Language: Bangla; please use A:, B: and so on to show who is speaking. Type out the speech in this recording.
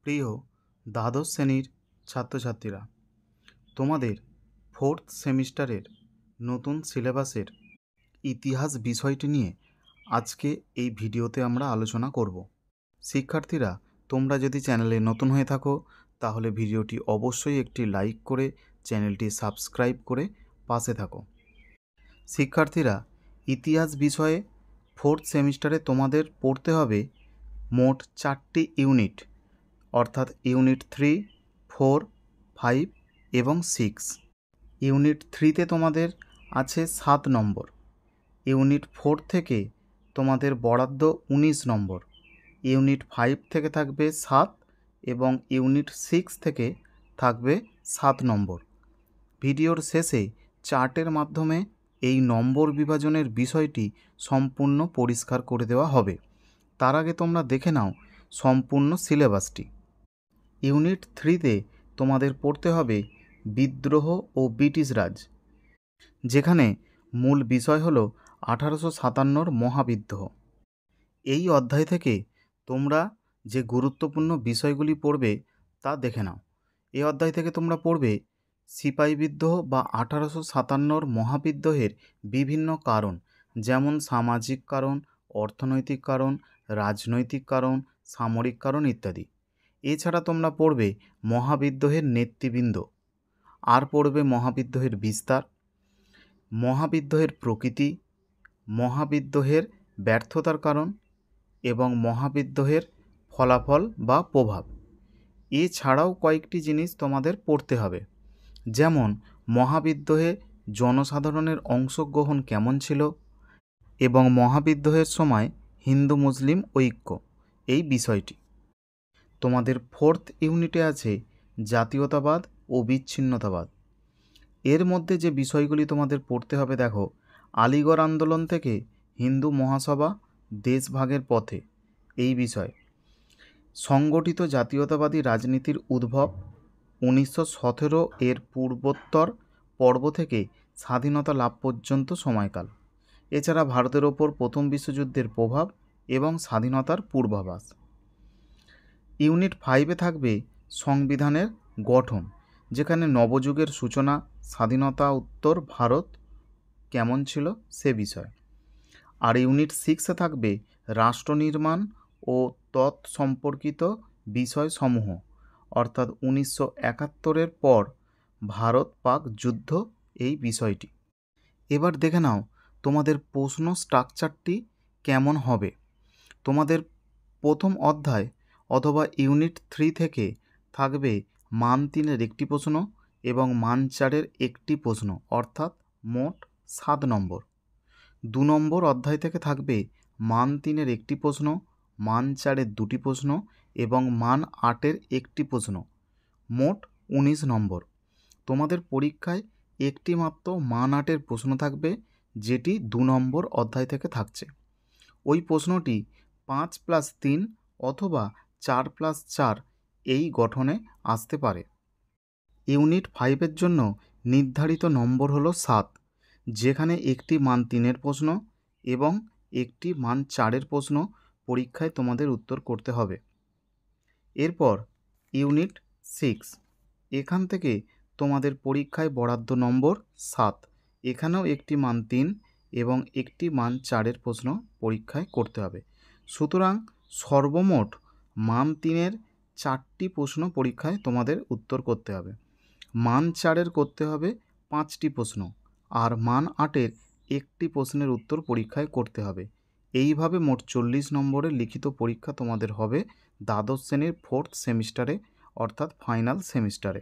A: প্রিয় দ্বাদশ শ্রেণীর ছাত্রছাত্রীরা, তোমাদের ফোর্থ সেমিস্টারের নতুন সিলেবাসের ইতিহাস বিষয়টি নিয়ে আজকে এই ভিডিওতে আমরা আলোচনা করব। শিক্ষার্থীরা, তোমরা যদি চ্যানেলে নতুন হয়ে থাকো তাহলে ভিডিওটি অবশ্যই একটি লাইক করে চ্যানেলটি সাবস্ক্রাইব করে পাশে থাকো। শিক্ষার্থীরা, ইতিহাস বিষয়ে ফোর্থ সেমিস্টারে তোমাদের পড়তে হবে মোট 4টি ইউনিট, অর্থাৎ ইউনিট 3, 4, 5 এবং 6। ইউনিট 3তে তোমাদের আছে 7 নম্বর, ইউনিট 4 থেকে তোমাদের বরাদ্দ 19 নম্বর, ইউনিট 5 থেকে থাকবে 7 এবং ইউনিট 6 থেকে থাকবে 7 নম্বর। ভিডিওর শেষে চার্টের মাধ্যমে এই নম্বর বিভাজনের বিষয়টি সম্পূর্ণ পরিষ্কার করে দেওয়া হবে। তার আগে তোমরা দেখে নাও সম্পূর্ণ সিলেবাসটি। ইউনিট 3তে তোমাদের পড়তে হবে বিদ্রোহ ও ব্রিটিশ রাজ, যেখানে মূল বিষয় হলো 1857 মহাবিদ্রোহ। এই অধ্যায় থেকে তোমরা যে গুরুত্বপূর্ণ বিষয়গুলি পড়বে তা দেখে নাও। এই অধ্যায় থেকে তোমরা পড়বে সিপাহী বিদ্রোহ বা 1857 মহাবিদ্রোহের বিভিন্ন কারণ, যেমন সামাজিক কারণ, অর্থনৈতিক কারণ, রাজনৈতিক কারণ, সামরিক কারণ ইত্যাদি। এছাড়া তোমরা পড়বে মহাবিদ্রোহের নেতৃবৃন্দ, আর পড়বে মহাবিদ্রোহের বিস্তার, মহাবিদ্রোহের প্রকৃতি, মহাবিদ্রোহের ব্যর্থতার কারণ এবং মহাবিদ্রোহের ফলাফল বা প্রভাব। এছাড়াও কয়েকটি জিনিস তোমাদের পড়তে হবে, যেমন মহাবিদ্রোহে জনসাধারণের অংশগ্রহণ কেমন ছিল এবং মহাবিদ্রোহের সময় হিন্দু মুসলিম ঐক্য, এই বিষয়টি। তোমাদের ফোর্থ ইউনিটে আছে জাতীয়তাবাদ ও বিচ্ছিন্নতাবাদ। এর মধ্যে যে বিষয়গুলি তোমাদের পড়তে হবে দেখো, আলিগড় আন্দোলন থেকে হিন্দু মহাসভা দেশভাগের পথে, এই বিষয়। সংগঠিত জাতীয়তাবাদী রাজনীতির উদ্ভব 1917 এর পূর্বোত্তর পর্ব থেকে স্বাধীনতা লাভ পর্যন্ত সময়কাল। এছাড়া ভারতের ওপর প্রথম বিশ্বযুদ্ধের প্রভাব এবং স্বাধীনতার পূর্বাভাস। ইউনিট 5-এ থাকবে সংবিধানের গঠন, যেখানে নবযুগের সূচনা, স্বাধীনতা উত্তর ভারত কেমন ছিল সে বিষয়। আর ইউনিট 6-এ থাকবে রাষ্ট্র নির্মাণ ও তৎসম্পর্কিত বিষয়সমূহ, অর্থাৎ 1971-এর পর ভারত পাক যুদ্ধ, এই বিষয়টি। এবার দেখে নাও তোমাদের প্রশ্ন স্ট্রাকচারটি কেমন হবে। তোমাদের প্রথম অধ্যায় অথবা ইউনিট 3 থেকে থাকবে মান 3-এর একটি প্রশ্ন এবং মান 4-এর একটি প্রশ্ন, অর্থাৎ মোট 7 নম্বর। 2 নম্বর অধ্যায় থেকে থাকবে মান 3-এর একটি প্রশ্ন, মান 4-এর দুটি প্রশ্ন এবং মান 8-এর একটি প্রশ্ন, মোট 19 নম্বর। তোমাদের পরীক্ষায় একটি মাত্র মান 8-এর প্রশ্ন থাকবে, যেটি 2 নম্বর অধ্যায় থেকে থাকছে। ওই প্রশ্নটি 5+3 অথবা 4+4 এই গঠনে আসতে পারে। ইউনিট 5-এর জন্য নির্ধারিত নম্বর হলো 7, যেখানে একটি মান 3-এর প্রশ্ন এবং একটি মান 4-এর প্রশ্ন পরীক্ষায় তোমাদের উত্তর করতে হবে। এরপর ইউনিট 6, এখান থেকে তোমাদের পরীক্ষায় বরাদ্দ নম্বর 7, এখানেও একটি মান 3 এবং একটি মান 4-এর প্রশ্ন পরীক্ষায় করতে হবে। সুতরাং সর্বমোট মান 3-এর 4টি প্রশ্ন পরীক্ষায় তোমাদের উত্তর করতে হবে। মান 4-এর করতে হবে 5টি প্রশ্ন আর মান 8-এর একটি প্রশ্নের উত্তর পরীক্ষায় করতে হবে। এইভাবে মোট 40 নম্বরের লিখিত পরীক্ষা তোমাদের হবে দ্বাদশ শ্রেণীর ফোর্থ সেমিস্টারে, অর্থাৎ ফাইনাল সেমিস্টারে।